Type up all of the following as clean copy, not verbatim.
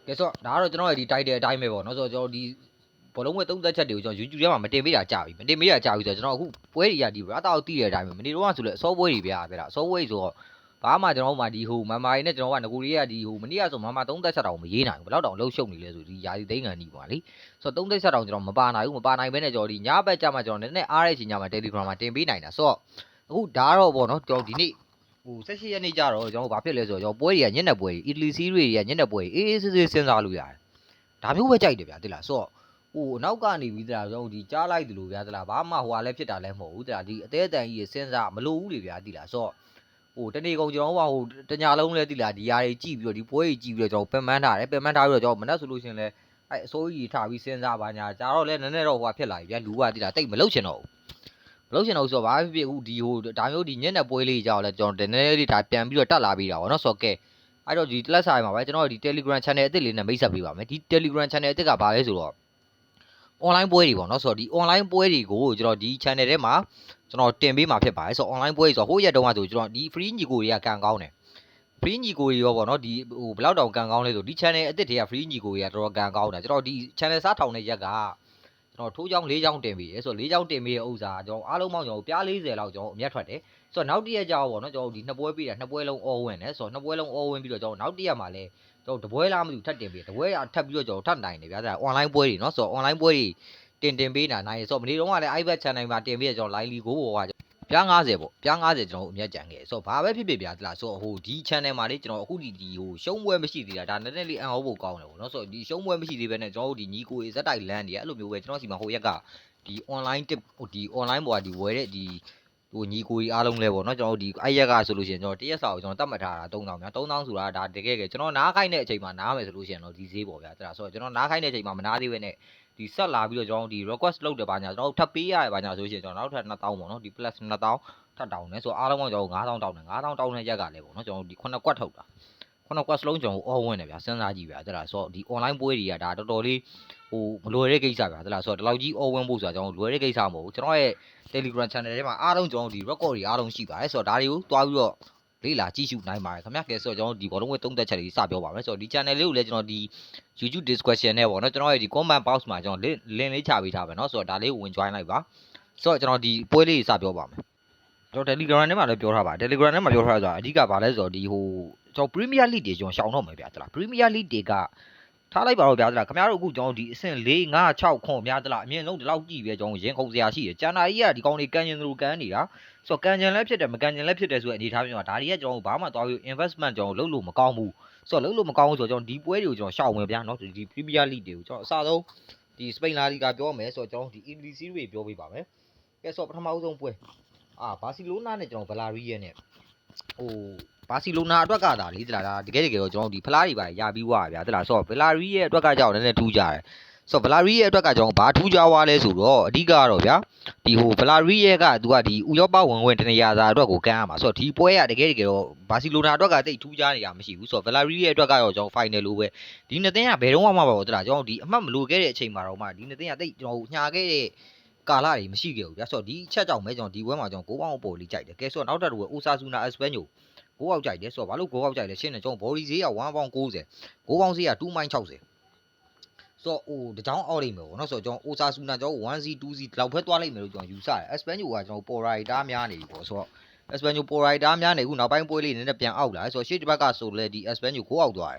ကဲဆိုတော့ဒါကတော့ကျွန်တော်ရဲ့ဒီ title အတိုင်းပဲပေါ့နော်ဆိုတော့ကျွန်တော်ဒီဘောလုံးပွဲသုံးသက်ချက်တွေကိုကျွန်တော် YouTube ထဲမှာမတင်ပေးတာကြာပြီမတင်ပေးတာကြာပြီဆိုတော့ကျွန်တော်အခုပွဲတွေကဒီ brother ကိုသိတဲ့အတိုင်းပဲမနေ့တော့ဆိုလဲအစောပွဲတွေဗျာအစောပွဲဆိုတော့ဘာမှကျွန်တော်တို့မှဒီဟိုမန်မာရီနဲ့ကျွန်တော်ကငကိုလေးကဒီဟိုမနေ့ကဆိုမန်မာသုံးသက်ချက်တောင်မရေးနိုင်ဘူးဘယ်တော့တောင်လှုပ်ရှုပ်နေလဲဆိုဒီယာစီသိန်းကန်ကြီးပါလေဆိုတော့သုံးသက်ချက်တောင်ကျွန်တော်မပါနိုင်ဘူးမပါနိုင်ဘဲနဲ့ကျွန်တော်ဒီညဘက်ကြမှာကျွန်တော်နည်းနည်းအားတဲ့အချိန်ညမှာ Telegram မှာတင်ပေးနိုင်တာဆိုတော့အခုဒါတော့ပေါ့နော်ကျွန်တော်ဒီနေ့ဟို18ရက်နေ့ကြတော့ကျွန်တော်ဘာဖြစ်လဲဆိုတော့ကျွန်တော်ပွဲတွေကညနေပွဲတွေ Italy series တွေကညနေပွဲအေးအေးဆေးဆေးစဉ်းစားလို့ရတယ်ဒါမျိုးပဲကြိုက်တယ်ဗျာတိလားဆိုတော့ဟိုနောက်ကနေပြီးတလားကျွန်တော်ဒီကြားလိုက်တယ်လို့ဗျာတိလားဘာမှဟိုဟာလည်းဖြစ်တာလည်းမဟုတ်ဘူးတိလားဒီအသေးအတန်ကြီးစဉ်းစားမလို့ဘူးလေဗျာတိလားဆိုတော့ဟိုတနေ့ကုန်ကျွန်တော်ဟိုတညာလုံးလဲတိလားဒီຢာတွေကြည့်ပြီးတော့ဒီပွဲကြီးကြည့်ပြီးတော့ကျွန်တော်ပင်ပန်းထားတယ်ပင်ပန်းထားပြီးတော့ကျွန်တော်မနှက်ဆိုလို့ရှင်လဲအဲအစိုးကြီးထားပြီးစဉ်းစားပါညာကြာတော့လဲနည်းနည်းတော့ဟိုဟာဖြစ်လာပြီဗျာလူကတိလားတိတ်မလုတ်ချင်တော့ဘူးမလုတ်ချင်တော့ဆိုတော့ဘာဖြစ်ဖြစ်အခုဒီဟိုဒါမျိုးဒီညက်နဲ့ပွဲလေးကြောက်လဲကျွန်တော်နည်းနည်းလေးဒါပြန်ပြီးတော့တက်လာပြီးတာဗောနော်ဆိုတော့ကဲအဲ့တော့ဒီလက်ဆိုင်မှာပဲကျွန်တော်ဒီ Telegram channel အသစ်လေးနဲ့မိတ်ဆက်ပေးပါမယ်ဒီ Telegram channel အသစ်ကဘာလဲဆိုတော့ online ပွဲတွေပေါ့နော်ဆိုတော့ဒီ online ပွဲတွေကိုကျွန်တော်ဒီ channel ထဲမှာကျွန်တော်တင်ပေးမှာဖြစ်ပါတယ်ဆိုတော့ online ပွဲတွေဆိုတော့ဟိုရက်တုန်းကဆိုကျွန်တော်ဒီ free ညီကိုတွေကကန်ကောင်းတယ် free ညီကိုတွေရောပေါ့နော်ဒီဟိုဘယ်လောက်တောင်ကန်ကောင်းလဲဆိုဒီ channel အသစ်တွေက free ညီကိုတွေကတော်တော်ကန်ကောင်းတာကျွန်တော်ဒီ channel စားထောင်တဲ့ရက်ကကျွန်တော်ထိုးချောင်း၄ချောင်းတင်ပေးတယ်ဆိုတော့၄ချောင်းတင်ပေးတဲ့ဥစ္စာကျွန်တော်အားလုံးပေါင်းကျွန်တော်ပြား40လောက်ကျွန်တော်အမျက်ထွက်တယ်ဆိုတော့နောက်တစ်ရက်ကြာပေါ့နော်ကျွန်တော်ဒီနှစ်ပွဲပေးတာနှစ်ပွဲလုံး all win တယ်ဆိုတော့နှစ်ပွဲလုံး all win ပြီးတော့ကျွန်တော်နောက်တစ်ရက်မှာလဲကျွန်တော်တပွဲလားမသိဘူးထပ်တင်ပေးတပွဲထပ်ပြီးတော့ကျွန်တော်ထပ်နိုင်တယ်ဗျာဒါ online ပွဲတွေနော်ဆိုတော့ online ပွဲတွေတင်ပေးတာနိုင်ဆိုတော့မနေ့တုန်းကလည်း iPad channel မှာတင်ပေးရကျွန်တော် line လီကိုဟိုကပြား90ပေါ့ပြား90ကျွန်တော်အမျက်ကြံခဲ့ဆိုတော့ဘာပဲဖြစ်ဖြစ်ဗျာတလားဆိုတော့ဟိုဒီ channel မှာလေကျွန်တော်အခုဒီဟိုရှုံးပွဲမရှိသေးတာဒါနည်းနည်းလေးအံ့ဩဖို့ကောင်းတယ်ပေါ့နော်ဆိုတော့ဒီရှုံးပွဲမရှိသေးဘဲနဲ့ကျွန်တော်တို့ဒီညီကိုဇက်တိုက်လန်းနေအဲ့လိုမျိုးပဲကျွန်တော်စီမှာဟိုရက်ကဒီ online tip ဒီ online ပေါ်ကဒီဝယ်တဲ့ဒီဟိုညီကိုကြီးအားလုံးလဲပေါ့နော်ကျွန်တော်တို့ဒီအဲ့ရက်ကဆိုလို့ရှိရင်ကျွန်တော်တရက်စာကိုကျွန်တော်တတ်မှတ်ထားတာ3000ဗျာ3000ဆိုတာဒါတကယ်ကျွန်တော်နားခိုင်းတဲ့အချိန်မှာနားမယ်ဆိုလို့ရှိရင်တော့ဒီဈေးပေါ့ဗျာတလားဆိုတော့ကျွန်တော်နားခိုင်းတဲ့အချိန်မှာမနားသေးဘဲနဲ့ဒီဆက်လာပြီးတော့ကျွန်တော်ဒီ request လုပ်တယ်ပါညာကျွန်တော်ထပ်ပေးရတယ်ပါညာဆိုလို့ရှိရင်ကျွန်တော်နောက်ထပ်2000ပေါ့နော်ဒီ plus 2000ထပ်တောင်းတယ်ဆိုတော့အားလုံးကကျွန်တော်9000တောင်းတယ်9000တောင်းတဲ့ရက်ကလည်းပေါ့နော်ကျွန်တော်ဒီ9ကွက်ထုတ်တာ9ကွက်စလုံးကျွန်တော် all win တယ်ဗျာစဉ်းစားကြည့်ဗျာတလားဆိုတော့ဒီ online ပွဲတွေကဒါတော်တော်လေးဟိုမလွယ်တဲ့ကိစ္စဗျာတလားဆိုတော့ဒီလောက်ကြီး all win ဖို့ဆိုတာကျွန်တော်လွယ်တဲ့ကိစ္စမဟုတ်ဘူးကျွန်တော်ရဲ့ Telegram channel ထဲမှာအားလုံးကျွန်တော်ဒီ record တွေအားလုံးရှိပါတယ်ဆိုတော့ဒါတွေကိုတွားပြီးတော့လေ့လာကြည့်ရှုနိုင်ပါတယ်ခင်ဗျာကဲဆိုတော့ကျွန်တော်ဒီဘောလုံးဝဲသုံးသက်ချက်တွေစပြောပါမယ်ဆိုတော့ဒီ channel လေးကိုလည်းကျွန်တော်ဒီ YouTube description နဲ့ပေါ့နော်ကျွန်တော်ရဲ့ဒီ comment box မှာကျွန်တော် link လေးချပေးထားပါနော်ဆိုတော့ဒါလေးကိုဝင် join လိုက်ပါဆိုတော့ကျွန်တော်ဒီပွဲလေးစပြောပါမယ်ကျွန်တော် Telegram ထဲမှာလည်းပြောထားပါ Telegram ထဲမှာပြောထားတာဆိုတာအဓိကဘာလဲဆိုတော့ဒီဟိုကျွန်တော် Premier League တွေကျွန်တော်ရှောင်တော့မယ်ဗျာတလား Premier League တွေကထားလိုက်ပါတော့ဗျာတလားခင်ဗျားတို့အခုကျွန်တော်ဒီအဆင့်4 5 6ခွန်ဗျာတလားအမြင့်ဆုံးဒီလောက်ကြည့်ပဲကျွန်တော်ရင်ခုန်စရာရှိတယ်ကျန်တာကြီးကဒီကောင်တွေကန်ကျင်သလိုကန်နေတာဆိုတော့ကန်ကျင်လည်းဖြစ်တယ်မကန်ကျင်လည်းဖြစ်တယ်ဆိုတဲ့အနေထားမျိုးမှာဒါတွေကကျွန်တော်ဘာမှသွားပြီး investment ကျွန်တော်လုပ်လို့မကောင်းဘူးဆိုတော့လုပ်လို့မကောင်းဘူးဆိုတော့ကျွန်တော်ဒီပွဲတွေကိုကျွန်တော်ရှောင်မယ်ဗျာနော်ဒီ Premier League တွေကိုကျွန်တော်အစားဆုံးဒီစပိန်လာလီဂါပြောမယ်ဆိုတော့ကျွန်တော်ဒီ Italy series တွေပြောပေးပါမယ်ကဲဆိုတော့ပထမဆုံးပွဲဘာစီလိုနာနဲ့ကျွန်တော်ဗလာရီရဲ့နဲ့ဟိုဘာစီလိုနာအတွက်ကဒါလေးတလားဒါတကယ်တော့ကျွန်တော်ဒီဖလားတွေပါရပြီးွားဗျာတလားဆိုတော့ဗလာရီရဲ့အတွက်ကကြောက်နည်းနည်းထူးကြတယ်ဆိုတော့ဗလာရီရဲ့အတွက်ကကျွန်တော်ဘာထူးကြွားလဲဆိုတော့အဓိကကတော့ဗျာဒီဟိုဗလာရီရဲ့ကသူကဒီဥရောပဝင်တနေရာစာအတွက်ကိုကမ်းရမှာဆိုတော့ဒီပွဲကတကယ်တော့ဘာစီလိုနာအတွက်ကတိတ်ထူးကြနေရမရှိဘူးဆိုတော့ဗလာရီရဲ့အတွက်ကတော့ကျွန်တော် final လို့ပဲဒီနှစ်သင်းကဘယ်တော့မှမပါဘူးတလားကျွန်တော်ဒီအမှတ်မလိုခဲ့တဲ့အချိန်မှာတော့မှဒီနှစ်သင်းကတိတ်ကျွန်တော်ညာခဲ့တဲ့ကာလာတွေမရှိခဲ့ဘူးဗျာဆိုတော့ဒီအချက်ကြောင့်ပဲကျွန်တော်ဒီပွဲမှာကျွန်တော်9ပေါင်းအပေါ်လေးကြိုက်တယ်ကဲဆိုတော့နောက်ထပ်တော့အိုဆာဆူနာအက်စပန်ညို9ပေါက်ကြိုက်တယ်ဆိုတော့ဘာလို့9ပေါက်ကြိုက်လဲရှင်းတယ်ကျွန်တော် body ဈေးက1ပေါင်း90 9ပေါင်းဈေးက2မိုင်း60ဆိုတော့ဟိုတကြောင်အောက်လိမ့်မယ်ပေါ့နော်ဆိုတော့ကျွန်တော်အိုဆာဆူနာကျွန်တော် 1C 2C ဒီလောက်ပဲသွားလိမ့်မယ်လို့ကျွန်တော်ယူဆတယ်အက်စပန်ညိုကကျွန်တော်ပေါ်ရာတာများနေပြီပေါ့ဆိုတော့အက်စပန်ညိုပေါ်ရာတာများနေခုနောက်ပိုင်းပွဲလေးနည်းနည်းပြန်အောက်လာဆိုတော့ရှေ့တစ်ဘက်ကဆိုလဲဒီအက်စပန်ညို9အောက်သွားတယ်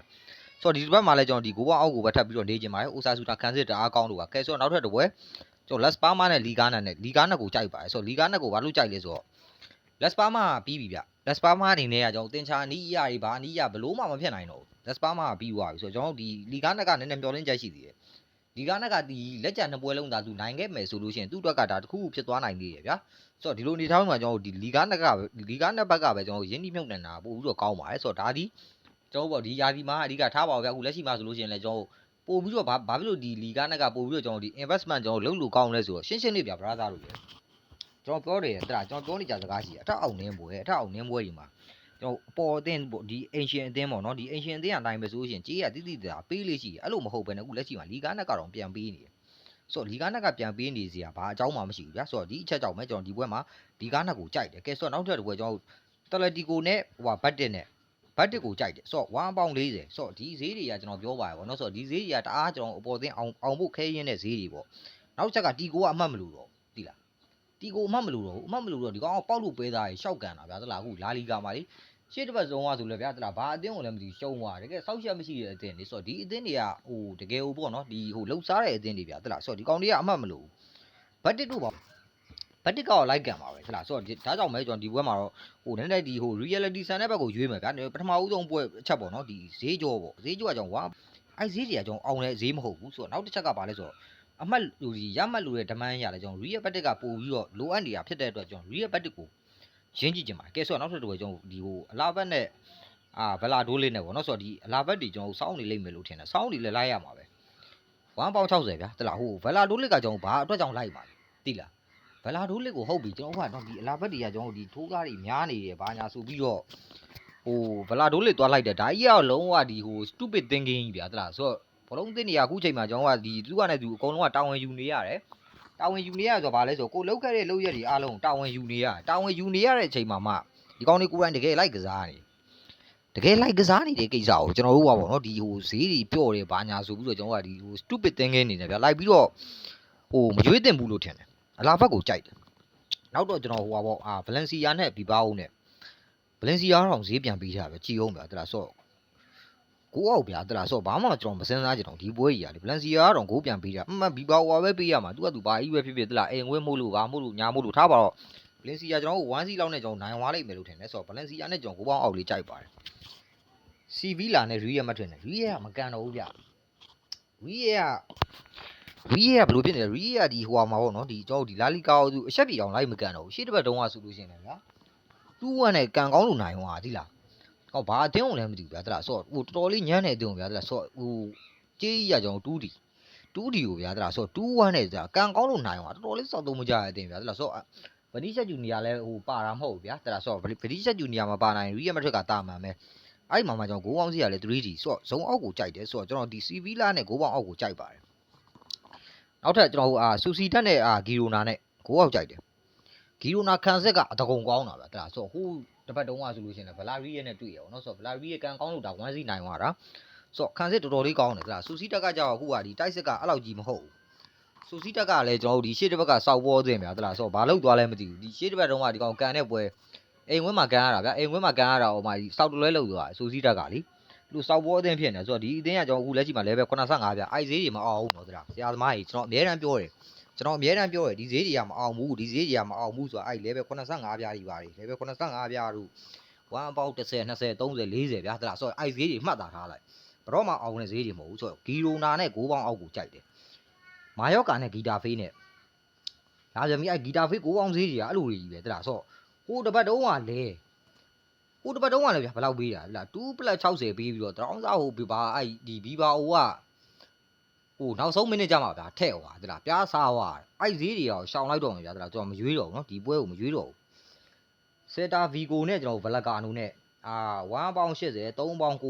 ဆိုတော့ဒီတစ်ဘက်မှာလဲကျွန်တော်ဒီ9ပေါက်အောက်ကိုပဲထပ်ပြီးတော့နေချင်ပါတယ်အိုဆာဆူနာခံစစ်တအားကောင်းလို့ပါကဲဆိုတော့နောက်ထပ်တစ်ပွဲကျွန်တော် Las Palmas နဲ့ Liga နဲ့ကိုကြိုက်ပါတယ်ဆိုတော့ Liga နဲ့ကိုဘာလို့ကြိုက်လဲဆိုတော့ Las Palmas ပြီးပြီဗျ Las Palmas အနေနဲ့ကကျွန်တော်တင်ချာနီးရတွေဘာနီးရဘလို့မှမဖြစ်နိုင်တော့ဘူး Las Palmas ပြီးသွားပြီဆိုတော့ကျွန်တော်ဒီ Liga နဲ့ကနည်းနည်းမျောလင်းချက်ရှိသေးတယ် Liga နဲ့ကဒီလက်ကျန်နှစ်ပွဲလုံးသာသူနိုင်ခဲ့မယ်ဆိုလို့ရှိရင်သူ့အတွက်ကဒါတစ်ခုဖြစ်သွားနိုင်သေးတယ်ဗျာဆိုတော့ဒီလိုနေထားမှာကျွန်တော်ဒီ Liga နဲ့ဘက်ကပဲကျွန်တော်ရင်းနှီးမြှုပ်နှံတာပို့ပြီးတော့ကောင်းပါတယ်ဆိုတော့ဒါဒီကျွန်တော်ပေါ့ဒီယာဒီမှာအဓိကထားပါဗျာအခုလက်ရှိမှာဆိုလို့ရှိရင်လည်းကျွန်တော်ပို့ပြီးတော့ဘာဖြစ်လို့ဒီ Liga နဲ့ကပို့ပြီးတော့ကျွန်တော်ဒီ investment ကျွန်တော်လုပ်လို့ကောင်းလဲဆိုတော့ရှင်းရှင်းလေးဗျာ brother တို့လည်းကျွန်တော်ပြောတယ်တလားကျွန်တော်ပြောနေကြစကားရှိတယ်အထက်အောက်နင်းပွဲဒီမှာကျွန်တော်ပေါ်အသင်းဒီ ancient အသင်းပေါ့နော်ဒီ ancient အသင်းအတိုင်းပဲဆိုလို့ရှိရင်ကြေးရတိတိတာပေးလေးရှိတယ်အဲ့လိုမဟုတ်ဘဲနဲ့အခုလက်ရှိမှာ Liga နဲ့ကတော့ပြန်ပေးနေတယ်ဆိုတော့ Liga နဲ့ကပြန်ပေးနေစရာဘာအကြောင်းမှမရှိဘူးဗျာဆိုတော့ဒီအချက်ကြောင့်ပဲကျွန်တော်ဒီပွဲမှာ Liga နဲ့ကိုကြိုက်တယ်ကဲဆိုတော့နောက်ထပ်တစ်ပွဲကျွန်တော် Atletico နဲ့ဟိုဘတ်တစ်နဲ့ ဘတ်တစ်ကိုကြိုက်တယ်ဆိုတော့1ပေါင်40ဆိုတော့ဒီဈေးတွေကကျွန်တော်ပြောပါရပါတော့ဆိုတော့ဒီဈေးတွေကတအားကျွန်တော်အပေါ်သင်းအောင်ဖို့ခဲရင်းတဲ့ဈေးတွေပေါ့နောက်ချက်ကတီကိုကအမှတ်မလို့တော့သိလားတီကိုအမှတ်မလို့တော့ဒီကောင်ကပေါက်လို့ပဲသားရေရှောက်ကန်တာဗျာသလားအခုလာလီကာမှာလေရှေ့တစ်ပတ်ဆုံးကဆိုလဲဗျာသလားဘာအသင်းကိုလည်းမသိရှုံးသွားတကယ်စောက်ချက်မရှိတဲ့အသင်းလေဆိုတော့ဒီအသင်းတွေကဟိုတကယ်ဟိုပေါ့နော်ဒီဟိုလှုပ်ရှားတဲ့အသင်းတွေဗျာသလားဆိုတော့ဒီကောင်တွေကအမှတ်မလို့ဘတ်တစ်တို့ပါဘတ်တစ်ကောလိုက်ကန်ပါပဲသလားဆိုတော့ဒါကြောင့်မဲကျွန်တော်ဒီပွဲမှာတော့ဟိုနည်းနည်းဒီဟို reality ဆန်တဲ့ဘက်ကိုရွေးမယ်ဗျာပထမဦးဆုံးပွဲအချက်ပေါ့နော်ဒီဈေးကြောပေါ့ဈေးကြောကကြောင့်ဝါအဲ့ဈေးတွေကကျွန်တော်အောင်တဲ့ဈေးမဟုတ်ဘူးဆိုတော့နောက်တစ်ချက်ကဘာလဲဆိုတော့အမှတ်လူဒီရမှတ်လူရဲ့ demand ရတယ်ကျွန်တော် real ဘတ်တစ်ကပို့ပြီးတော့လိုအပ်နေတာဖြစ်တဲ့အတွက်ကျွန်တော် real ဘတ်တစ်ကိုရင်းကြည့်ကြပါကဲဆိုတော့နောက်ထပ်တစ်ပွဲကျွန်တော်ဒီဟိုအလာဘတ်နဲ့ဗလာဒိုးလေးနဲ့ပေါ့နော်ဆိုတော့ဒီအလာဘတ်တွေကျွန်တော်စောင်းနေလိမ့်မယ်လို့ထင်တယ်စောင်းနေလဲလိုက်ရမှာပဲ1ပေါင်60ဗျာတလားဟိုဗလာဒိုးလေးကကျွန်တော်ဘာအတွက်ကြောင့်လိုက်ပါလဲသိလားဗလာဒိုးလေးကိုဟုတ်ပြီကျွန်တော်ကတော့ဒီအလာဘတ်တွေကကျွန်တော်ဒီထိုးကားတွေများနေတယ်ဘာညာဆိုပြီးတော့ဟိုဗလာဒိုးလေးတွားလိုက်တယ်ဒါကြီးကတော့လုံးဝဒီဟို stupid thinking ကြီးဗျာတလားဆိုတော့ဘလုံးသင်းနေရအခုချိန်မှာကျွန်တော်ကဒီသူကနဲ့သူအကုန်လုံးကတာဝန်ယူနေရတယ်တာဝန်ယူနေရဆိုတော့ဗာလဲဆိုကိုလောက်ခဲ့တဲ့လောက်ရက်တွေအားလုံးတာဝန်ယူနေရတာဝန်ယူနေရတဲ့အချိန်မှာမှဒီကောင်းလေးကိုယ်တိုင်တကယ်လိုက်ကစားနေတကယ်လိုက်ကစားနေတဲ့ကိစ္စကိုကျွန်တော်တို့ကပေါ့နော်ဒီဟိုဈေးတွေပျော့တယ်ဘာညာဆိုပြီးတော့ကျွန်တော်ကဒီဟို stupid thinking နေတယ်ဗျာလိုက်ပြီးတော့ဟိုမရွေးတင်ဘူးလို့ထင်တယ်အလားဘက်ကိုကြိုက်တယ်နောက်တော့ကျွန်တော်ဟိုပါပေါ့ဗလန်စီယာနဲ့ဘီဘာအိုနဲ့ဗလန်စီယာတော့ဈေးပြန်ပြီးတာပဲကြည်အောင်ဗျာတလားဆိုကိုအောက်ဗျာတလားဆိုဘာမှကျွန်တော်မစင်စားကြတော့ဒီပွဲကြီးရတယ်ဗလန်စီယာကတော့ကိုပြန်ပြီးတာဘီဘာအိုပဲပေးရမှာသူကသူဘာကြီးပဲဖြစ်ဖြစ်တလားအိမ်ဝင်းမို့လို့ဘာမို့လို့ညာမို့လို့ထားပါတော့ဗလန်စီယာကျွန်တော်တို့1စီလောက်နဲ့ကျွန်တော်နိုင်သွားလိမ့်မယ်လို့ထင်တယ်ဆိုတော့ဗလန်စီယာနဲ့ကျွန်တော်ကိုပေါင်းအောက်လေးကြိုက်ပါတယ်စီဗီလာနဲ့ရီးရဲမထွင်နဲ့ရီးရဲကမကန်တော့ဘူးဗျရီးရဲကဘယ်လိုဖြစ်နေလဲရီးရဲကဒီဟိုမှာပေါ့နော်ဒီကျွန်တော်ဒီလာလီကာကိုသူအချက်ပြေအောင်လိုက်မကန်တော့ဘူးရှေ့တစ်ပတ်တုန်းကဆိုလို့ရှိရင်လည်းဗျာ2-1နဲ့ကန်ကောင်းလို့နိုင်သွားသီလားဟောဘာအတင်းုံလည်းမသိဘူးဗျာတလားဆိုတော့ဟိုတော်တော်လေးညံ့နေတဲ့အတင်းုံဗျာတလားဆိုတော့ဟိုကြေးကြီးကကျွန်တော်2D ကိုဗျာတလားဆိုတော့2-1နဲ့ကြာကန်ကောင်းလို့နိုင်သွားတော်တော်လေးစောက်သုံးမကြတဲ့အတင်းဗျာတလားဆိုတော့ဗနီးချက်ဂျူနီယာလည်းဟိုပါတာမဟုတ်ဘူးဗျာတလားဆိုတော့ဗနီးချက်ဂျူနီယာမှာပါနိုင်ရီးရဲမထွက်ကတာမှန်ပဲအဲ့မှာမှကျွန်တော်ဂိုးပေါင်းစီကလည်း 3D ဆိုတော့ဇုံအောက်ကိုကြိုက်တယ်ဆိုတော့ကျွန်တော်ဒီ CV လာနဲ့ဂိုးပေါင်းအောက်ကိုကြိုက်ပါတယ်နောက်ထပ်ကျွန်တော်ဆူစီတက်နဲ့ဂီရိုနာနဲ့ဂိုးအောက်ကြိုက်တယ်ဂီရိုနာခံဆက်ကအတကုံကောင်းတာဗျာဒါဆိုတော့ဟိုတစ်ပတ်တုန်းကဆိုလို့ရှိရင်ဗလာရီရဲ့နဲ့တွေ့ရအောင်နော်ဆိုတော့ဗလာရီရဲ့ကန်ကောင်းလို့ဒါ1စီနိုင်သွားတာဆိုတော့ခံဆက်တော်တော်လေးကောင်းတယ်ဗျာဆူစီတက်ကကြောက်အခုကဒီတိုက်စစ်ကအဲ့လောက်ကြီးမဟုတ်ဘူးဆူစီတက်ကလည်းကျွန်တော်တို့ဒီရှေ့တစ်ပတ်ကစောက်ပေါ်သင်ဗျာတလားဆိုတော့ဘာလို့သွားလဲမသိဘူးဒီရှေ့တစ်ပတ်တုန်းကဒီကောင်ကန်တဲ့ပွဲအိမ်ဝင်းမှာကန်ရတာဗျာအိမ်ဝင်းမှာကန်ရတာဟိုမှာစောက်တလွဲလို့သွားဆူစီတက်ကလေလူစောက်ပေါ်အသင်းဖြစ်နေဆိုတော့ဒီအသင်းကကျွန်တော်အခုလက်ရှိမှာ level 85ဗျာအိုက်ဈေးတွေမအောင်ဘူးနော်တလားဆရာသမားကြီးကျွန်တော်အများတန်းပြောတယ်ဒီဈေးတွေကမအောင်ဘူးဒီဈေးတွေကမအောင်ဘူးဆိုတော့အဲ့ level 85ပြားကြီးပါတယ် level 85ပြားတို့1ပေါက်10 20 30 40ဗျာတလားဆိုတော့အဲ့ဈေးတွေမှတ်တာထားလိုက်ဘရော့မှအောင်တဲ့ဈေးတွေမဟုတ်ဘူးဆိုတော့ဂီရိုနာနဲ့6ပေါင်းအောက်ကိုကြိုက်တယ်မာယော့ကာနဲ့ဂီတာဖေးနဲ့ဒါကြမြအဲ့ဂီတာဖေး6ပေါင်းဈေးတွေကအဲ့လိုကြီးပဲတလားဆိုတော့ဟိုတစ်ပတ်တုံးကလဲဗျာဘယ်လောက်ပေးတာလဲ2+60ပေးပြီးတော့တောင်းစားဟိုဘာအဲ့ဒီဘီဘာအိုကဟိုနောက်ဆုံးမိနစ်ကြမှာဗျာထဲ့ဟွာတလားပြားစားဟွာအဲ့ဈေးတွေရောရှောင်လိုက်တော့မှာဗျာတလားကျွန်တော်မရွေးတော့ဘူးနော်ဒီပွဲကိုမရွေးတော့ဘူးစက်တာဗီကိုနဲ့ကျွန်တော်ဗလက်ကာနိုနဲ့1ပေါင်80 3ပေါင်90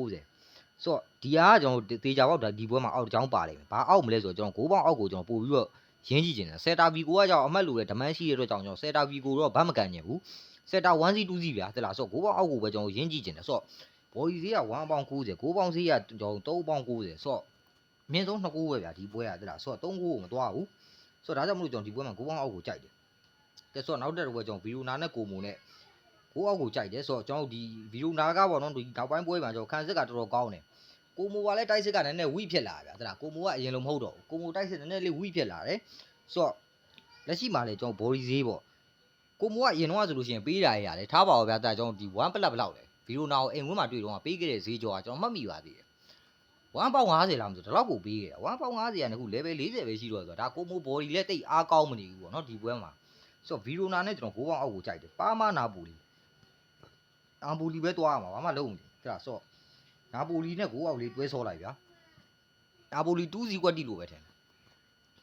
ဆိုတော့ဒီဟာကကျွန်တော်တေချာပေါက်ဒီပွဲမှာအောက်တစ်ချောင်းပါလိမ့်မယ်ဘာအောက်မလဲဆိုတော့ကျွန်တော်9ပေါင်အောက်ကိုကျွန်တော်ပို့ပြီးတော့ရင်းကြည့်နေတယ်စက်တာဗီကိုကကြောင့်အမှတ်လိုတဲ့ဒမန်းရှိရတဲ့အတွက်ကြောင့်ကျွန်တော်စက်တာဗီကိုတော့ဗတ်မကန်ညင်ဘူးစက်တာ 1C 2C ဗျာတလားဆိုတော့9ပေါင်အောက်ကိုပဲကျွန်တော်ရင်းကြည့်နေတယ်ဆိုတော့ဘော်ဒီဈေးက1ပေါင်90 9ပေါင်ဈေးကကျွန်တော်3ပေါင်90ဆိုတော့အမြင့်ဆုံး2ကိုပဲဗျာဒီပွဲကတလားဆိုတော့3ကိုမသွားဘူးဆိုတော့ဒါကြောင့်မလို့ကျွန်တော်ဒီပွဲမှာ9ပေါင်အောက်ကိုကြိုက်တယ်ကဲဆိုတော့နောက်တစ်ပွဲကျွန်တော်ဗီရိုနာနဲ့ကိုမိုနဲ့ကိုအောက်ကိုကြိုက်တယ်ဆိုတော့ကျွန်တော်ဒီဗီရိုနာကပေါ့နော်ဒီနောက်ပိုင်းပွဲမှာကျွန်တော်ခံစစ်ကတော်တော်ကောင်းတယ်ကိုမိုကလည်းတိုက်စစ်ကနည်းနည်းဝိဖြစ်လာဗျာတလားကိုမိုကအရင်လိုမဟုတ်တော့ဘူးကိုမိုတိုက်စစ်နည်းနည်းလေးဝိဖြစ်လာတယ်ဆိုတော့လက်ရှိမှာလေကျွန်တော်ဘော်ဒီဈေးပေါ့ကိုမိုကအရင်တော့ဆိုလို့ရှိရင်ပေးတာရရတယ်ထားပါတော့ဗျာကျွန်တော်ဒီ1ပလက်ဘယ်လောက်လဲဗီရိုနာကိုအိမ်ဝင်းမှာတွေ့တော့ပေးခဲ့တဲ့ဈေးကြောကကျွန်တော်မှတ်မိပါသေးတယ်1ပေါင်50လားမသိဘူးဒီလောက်ကိုပေးခဲ့တာ1ပေါင်50ကလည်းခု level 40ပဲရှိတော့ဆိုတာဒါကိုမိုဘော်ဒီလည်းတိတ်အားကောင်းမနေဘူးပေါ့နော်ဒီပွဲမှာဆိုတော့ဗီရိုနာနဲ့ကျွန်တော်9ပေါင်အောက်ကိုကြိုက်တယ်ပါမာနာပူလီပဲတွားရမှာဘာမှလုံးမလို့အဲ့ဒါဆိုနာပိုလီနဲ့9အောက်လေးတွဲဆောလိုက်ဗျာနာပိုလီ2စီကွက်တိလို့ပဲထင်တယ်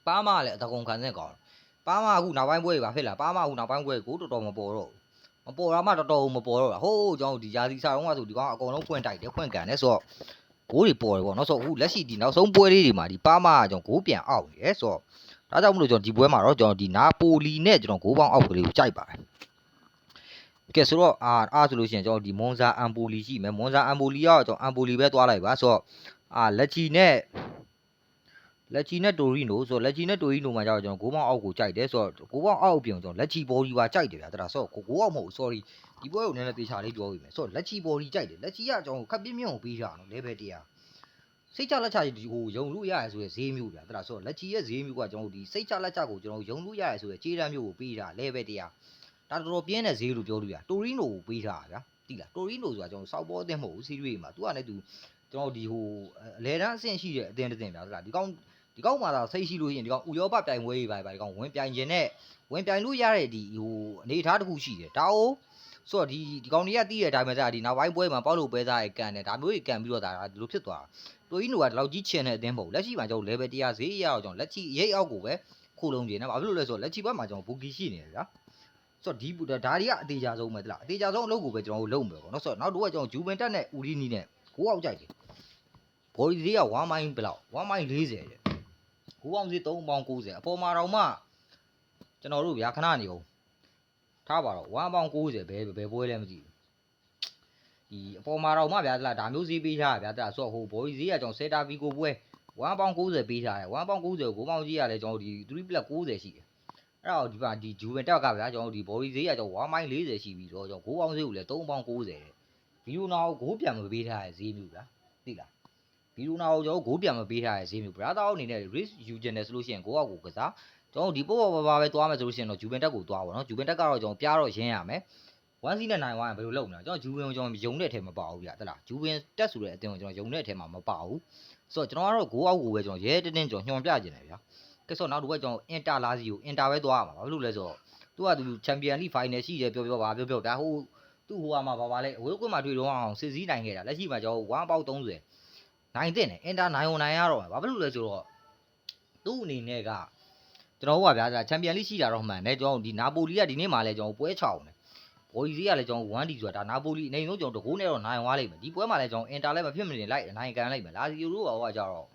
ပါမာလည်းအတကုံခံဆက်ကောင်းပါမာအခုနောက်ပိုင်းပွဲတွေပါဖြစ်လာပါမာအခုနောက်ပိုင်းပွဲကိုတော်တော်မပေါ်တော့မပေါ်တာမှတော်တော်မပေါ်တော့တာဟိုးကျွန်တော်ဒီယာစီစာတုံးကဆိုဒီကောင်အကုန်လုံးဖွင့်တိုက်တယ်ဖွင့်ကန်တယ်ဆိုတော့ဂိုးတွေပေါ်တယ်ပေါ့နော်ဆိုတော့အခုလက်ရှိဒီနောက်ဆုံးပွဲလေးတွေမှာဒီပါမာကကျွန်တော်ဂိုးပြန်အောက်နေတယ်ဆိုတော့ဒါကြောင့်မလို့ကျွန်တော်ဒီပွဲမှာတော့ကျွန်တော်ဒီနာပိုလီနဲ့ကျွန်တော်ဂိုးပေါင်းအောက်ကလေးကိုကြိုက်ပါတယ် ကဲဆိုတော့အားဆိုလို့ရှိရင်ကျွန်တော်ဒီမွန်ဇာအမ်ပိုလီရှိမယ်မွန်ဇာအမ်ပိုလီကတော့ကျွန်တော်အမ်ပိုလီပဲသွားလိုက်ပါဆိုတော့လက်ချီနဲ့တိုရီနိုဆိုတော့လက်ချီနဲ့တိုရီနိုမှာကျတော့ကျွန်တော်6ပေါင်းအောက်ကိုကြိုက်တယ်ဆိုတော့6ပေါင်းအောက်အပြင်ကျွန်တော်လက်ချီဘော်ဒီပါကြိုက်တယ်ဗျာတဒါဆိုတော့9အောက်မဟုတ် sorry ဒီပွဲကိုနည်းနည်းသေချာလေးပြောပြမယ်ဆိုတော့လက်ချီဘော်ဒီကြိုက်တယ်လက်ချီကကျွန်တော်ခပ်ပြင်းပြင်းကိုပေးထားအောင် level 100စိတ်ချလက်ချဟိုယုံလို့ရရဆိုရယ်ဈေးမျိုးဗျာတဒါဆိုတော့လက်ချီရဲ့ဈေးမျိုးကကျွန်တော်ဒီစိတ်ချလက်ချကိုကျွန်တော်ယုံလို့ရရဆိုရယ်ခြေတန်းမျိုးကိုပေးထား level 100ဒါတော်တော်ပြင်းတဲ့ဈေးလို့ပြောလို့ရတိုရီနိုကိုပေးထားတာဗျာတိလားတိုရီနိုဆိုတာကျွန်တော်စောက်ပေါ်အသင်းမဟုတ်ဘူးစီးရီးမှာသူကလည်းသူကျွန်တော်ဒီဟိုအလဲတန်းအဆင့်ရှိတဲ့အသင်းတစ်သင်းဗျာတလားဒီကောက်မှာတော့စိတ်ရှိလို့ရှိရင်ဒီကောင်ဥရောပပြိုင်ပွဲကြီးပါဒီကောင်ဝင်ပြိုင်ခြင်းနဲ့ဝင်ပြိုင်လို့ရတဲ့ဒီဟိုအနေအထားတစ်ခုရှိတယ်ဒါအိုဆိုတော့ဒီကောင်တွေကတီးတဲ့အတိုင်းပဲဒီနောက်ပိုင်းပွဲမှာပေါက်လို့ပဲသားရဲ့ကန်တယ်ဒါမျိုးကြီးကန်ပြီးတော့ဒါဒီလိုဖြစ်သွားတာတိုရီနိုကဒီလောက်ကြီးချင်တဲ့အသင်းမဟုတ်လက်ရှိမှာကျွန်တော် level 100ဈေးရအောင်ကျွန်တော်လက်ရှိရိတ်အောက်ကိုပဲခိုးလုံးကျင်တယ်ဘာဖြစ်လို့လဲဆိုတော့လက်ရှိဘက်မှာကျွန်တော်ဘူကီရှိနေတယ်ဗျာဆိုတော့ဒီဒါတွေကအသေးချာဆုံးပဲတလားအသေးချာဆုံးအလုပ်ကိုပဲကျွန်တော်တို့လုပ်မယ်ပေါ့နော်ဆိုတော့နောက်တော့ကျွန်တော်ဂျူဗင်တက်နဲ့ဦးရီနီနဲ့ကိုအောက်ကြိုက်တယ်ဘော်ဒီဈေးက1မိုင်းဘယ်လောက်1မိုင်း40တဲ့9ပေါင်းစီ3ပေါင်း90အပေါ်မှာတော့မှကျွန်တော်တို့ဗျာခဏနေအောင်ထားပါတော့1ပေါင်း90ဘယ်ပွဲလဲမသိဘူးဒီအပေါ်မှာတော့မှဗျာဒါမျိုးဈေးပေးထားတာဗျာဒါဆိုတော့ဟိုဘော်ဒီဈေးကကျွန်တော်7တာဗီကိုပွဲ1ပေါင်း90ပေးထားတယ်1ပေါင်း90ကို9ပေါင်းကြီးကလည်းကျွန်တော်ဒီ3 plus 90ရှိတယ်အဲ့တော့ဒီပါဒီဂျူဗင်တက်ကဗျာကျွန်တော်ဒီဘော်ဒီဈေးကကျွန်တော်1မိုင်း40ရှိပြီးတော့ကျွန်တော်9ပေါင်းဈေးကိုလည်း3ပေါင်း90တဲ့ဗီယိုနာကို9ပြန်မပေးထားတဲ့ဈေးမျိုးဗျာသိလားဗီလိုနာကိုကျွန်တော်9ပြန်မပေးထားတဲ့ဈေးမျိုး brother အနေနဲ့ risk ယူကျင်တယ်ဆိုလို့ရှိရင်9အောက်ကိုကစားကျွန်တော်ဒီပေါ့ပေါ့ပါပဲသွားမယ်ဆိုလို့ရှိရင်တော့ဂျူဗင်တက်ကိုသွားပါတော့ဂျူဗင်တက်ကတော့ကျွန်တော်ပြားတော့ရင်းရမယ်1စီးနဲ့နိုင်1ဘယ်လိုလုပ်မလဲကျွန်တော်ဂျူဗင်ကိုကျွန်တော်ယုံတဲ့အထက်မပါဘူးဗျာတလားဂျူဗင်တက်ဆိုတဲ့အတင်းကိုကျွန်တော်ယုံတဲ့အထက်မှာမပါဘူးဆိုတော့ကျွန်တော်ကတော့9အောက်ကိုပဲကျွန်တော်ရဲတင်းကျွန်တော်ညွှန်ပြကျင်တယ်ဗျာကဲဆိုတော့နောက်တစ်ခါကျွန်တော်အင်တာလာစီကိုအင်တာပဲသွားရမှာဘာလို့လဲဆိုတော့သူကသူချန်ပီယံလိဖိုင်နယ်ရှိတယ်ပြောပါပြောဒါဟိုသူ့ဟိုမှာပါလေအဝေးကွင်းမှာတွေ့တော့အောင်စစ်စည်းနိုင်ခဲ့တာလက်ရှိမှာကျွန်တော်1ပေါက်30နိုင်တဲ့နဲ့အင်တာနိုင်ရတော့မှာဘာဖြစ်လို့လဲဆိုတော့သူ့အနေနဲ့ကကျွန်တော်တို့ကဗျာချန်ပီယံလိရှိတာတော့မှန်တယ်ကျွန်တော်ဒီနာပိုလီကဒီနေ့မှလည်းကျွန်တော်ပွဲချောင်းတယ်ဘော်ဒီစီးကလည်းကျွန်တော် 1D ဆိုတာဒါနာပိုလီအနေဆုံးကျွန်တော်တကိုးနဲ့တော့နိုင်သွားလိမ့်မယ်ဒီပွဲမှာလည်းကျွန်တော်အင်တာလည်းမဖြစ်မနေလိုက်နိုင်ကန်လိုက်မယ်လာစီယိုတို့ကကြတော့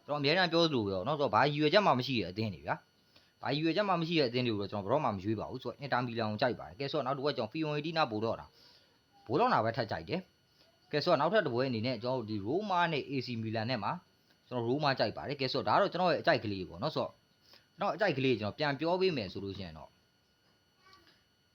ကျွန်တော်အများအားပြောသလိုပဲเนาะဆိုတော့ဘာရွေချက်မှမရှိတဲ့အသင်းတွေဗျာဘာရွေချက်မှမရှိတဲ့အသင်းတွေကိုတော့ကျွန်တော်ဘယ်တော့မှမရွေးပါဘူးဆိုတော့အင်တာမီလန်ကိုကြိုက်ပါတယ်ကဲဆိုတော့နောက်တစ်ခါကျွန်တော်ဖီယွန်အီတီနာပို့တော့တာဘိုးတော့နာပဲထပ်ကြိုက်တယ်ကဲဆိုတော့နောက်ထပ်တစ်ပွဲအနေနဲ့ကျွန်တော်ဒီရိုးမားနဲ့ AC မီလန်နဲ့မှာကျွန်တော်ရိုးမားကြိုက်ပါတယ်ကဲဆိုတော့ဒါကတော့ကျွန်တော်ရဲ့အကြိုက်ကလေးပေါ့နော်ဆိုတော့ကျွန်တော်အကြိုက်ကလေးကျွန်တော်ပြန်ပြောပေးမယ်ဆိုလို့ရှိရင်တော့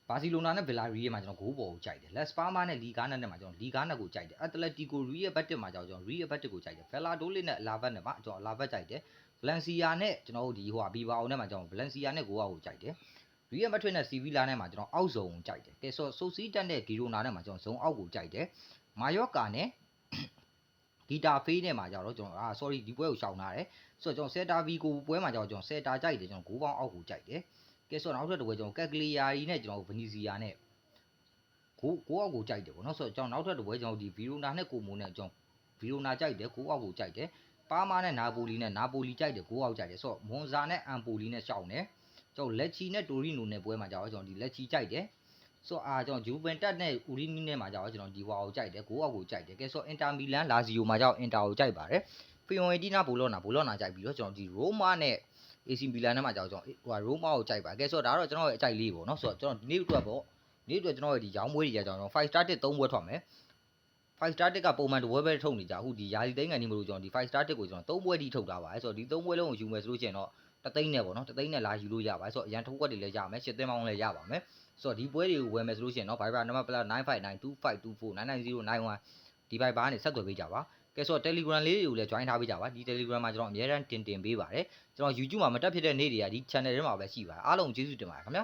ဘာစီလိုနာနဲ့ဗီလာရီရဲ့မှာကျွန်တော်ဂိုးပေါ်ကိုကြိုက်တယ်လက်စပါးမားနဲ့လီဂါနဲ့မှာကျွန်တော်လီဂါနဲ့ကိုကြိုက်တယ်အက်တလက်တီကိုရီရဲ့ဘတ်တစ်မှာကျွန်တော်ရီရဲ့ဘတ်တစ်ကိုကြိုက်တယ်ဗလာဒိုလစ်နဲ့အလာဘတ်နဲ့မှာကျွန်တော်အလာဘတ်ကြိုက်တယ်ဗလန်စီယာနဲ့ကျွန်တော်တို့ဒီဟိုဟာဘီဘာအောင်နဲ့မှာကျွန်တော်ဗလန်စီယာနဲ့ဂိုးအောက်ကိုကြိုက်တယ်ရီရဲ့မထွေးနဲ့စီဗီလာနဲ့မှာကျွန်တော်အောက်ဇုံကိုကြိုက်တယ်ကဲဆိုဆိုစီတက်နဲ့ဂီရိုနာနဲ့မှာကျွန်တော်ဇုံအောက်ကိုကြိုက်တယ်မာယော့ကာနဲ့ဂီတာဖေးနဲ့မှာကြတော့ကျွန်တော်sorry ဒီပွဲကိုရှောင်ထားတယ်ဆိုတော့ကျွန်တော်7တာဗီကိုပွဲမှာကြတော့ကျွန်တော်7တာကြိုက်တယ်ကျွန်တော်9ပေါင်းအောက်ကိုကြိုက်တယ်ကဲဆိုတော့နောက်ထပ်တစ်ပွဲကျွန်တော်ကက်ကလီယာရီနဲ့ကျွန်တော်ဗနီစီယာနဲ့ကိုအောက်ကိုကြိုက်တယ်ပေါ့နော်ဆိုတော့ကျွန်တော်နောက်ထပ်တစ်ပွဲကျွန်တော်ဒီဗီရိုနာနဲ့ကိုမိုးနဲ့ကျွန်တော်ဗီရိုနာကြိုက်တယ်ကိုအောက်ကိုကြိုက်တယ်ပါမာနဲ့နာပိုလီနဲ့နာပိုလီကြိုက်တယ်ကိုအောက်ကြိုက်တယ်ဆိုတော့မွန်ဇာနဲ့အမ်ပိုလီနဲ့ရှောင်တယ်ကျွန်တော်လက်ချီနဲ့တိုရီနိုနဲ့ပွဲမှာကြတော့ကျွန်တော်ဒီလက်ချီကြိုက်တယ်ဆိုတော့ကျွန်တော်ဂျူဗင်တက်နဲ့ဦးရီနီနဲ့မှာကြတော့ကျွန်တော်ဒီဝါကိုကြိုက်တယ်ကိုအောက်ကိုကြိုက်တယ်ကဲဆိုတော့အင်တာမီလန်လာစီယိုမှာကြတော့အင်တာကိုကြိုက်ပါတယ်ဖီယွန်အီတီနာဘိုလော့နာကြိုက်ပြီးတော့ကျွန်တော်ဒီရိုးမာနဲ့ AC မီလန်နဲ့မှာကြတော့ကျွန်တော်ဟိုရိုးမာကိုကြိုက်ပါကဲဆိုတော့ဒါတော့ကျွန်တော်ရဲ့အကြိုက်လေးပေါ့နော်ဆိုတော့ကျွန်တော်ဒီနေ့အတွက်ပေါ့နေ့အတွက်ကျွန်တော်ရဲ့ဒီရောင်းပွဲတွေကြတော့5 star တစ်3ပွဲထွက်မယ်5 star တစ်ကပုံမှန်တစ်ပွဲပဲထုတ်နေကြအခုဒီယာလီသိန်းကန်ဒီမလို့ကျွန်တော်ဒီ5 star တစ်ကိုကျွန်တော်3ပွဲထိထုတ်ထားပါတယ်ဆိုတော့ဒီ3ပွဲလုံးကိုယူမယ်ဆိုလို့ရှိရင်တော့တသိန်းနဲ့ပေါ့နော်တသိန်းနဲ့လာယူလို့ရပါတယ်ဆိုတော့အရန်ထုတ်ွက်တွေလည်းရမယ်ရှစ်သိန်းပေါင်းလည်းရပါမယ်ဆိုတော့ဒီပွဲတွေကိုဝယ်မယ်ဆိုလို့ရှိရင်တော့ Viber နံပါတ် +959252499091ဒီ Viber ကနေဆက်သွယ်ပေးကြပါကဲဆိုတော့ Telegram လေးတွေကိုလည်း join ထားပေးကြပါဒီ Telegram မှာကျွန်တော်အများအားတင်ပေးပါတယ်ကျွန်တော် YouTube မှာမတက်ဖြစ်တဲ့နေ့တွေကဒီ channel ထဲမှာပဲရှိပါတယ်အားလုံးကျေးဇူးတင်ပါတယ်ခင်ဗျာ